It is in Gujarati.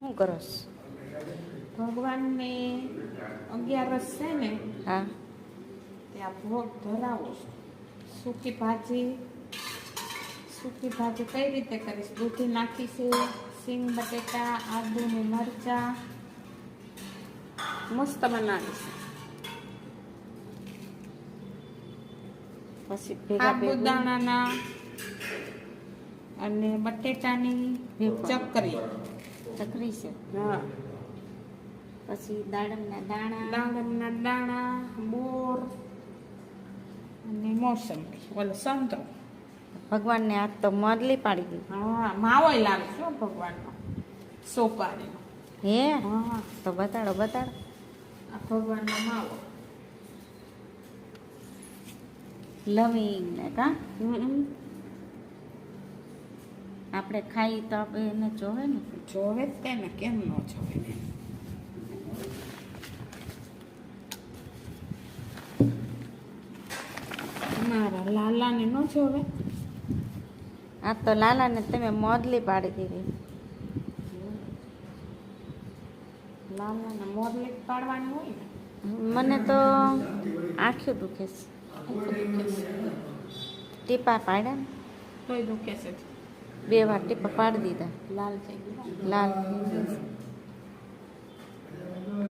શું કરસ? ભગવાનને 11 છે ને, હા. ત્યાં ભોગ ધરાવો. સૂકી ભાજી કઈ રીતે કરીશ? દૂધી નાખી છે, સિંગ બટેટા, આદુ ને મરચા મસ્ત બનાવીશ. પછી ભેગા સાબુદાણાના અને બટેટાની ચકરી. ચકરી છે. હા. પછી દાડમના દાણા, બોર અને મોસંબી, ઓલો સંતરો. ભગવાનને હાથ તો મોરલી પાડી દીધી. હા, માવો લાવે છો ભગવાનનો, સોપારીનો. હે? હા. તો બતાડો. આ ભગવાનનો માવો. લવિંગ ને કા હમ. આપણે ખાઈ તો આપણે એને જોવે ને. જોવે જ તેને, કેમ ન જોવે ને. મારા લાલાને ન જોવે. આ તો લાલાને તમે મોરલી પાડી દીધી. લાલાને મોરલી પાડવાની હોય ને. મને તો આંખ્યું દુખે છે. ટીપા પાડ્યા ને, તોય દુખે છે. 2 વાર ટીપા પાડી દીધા. લાલ થઈ ગયા. લાલ થઈ ગયા છે.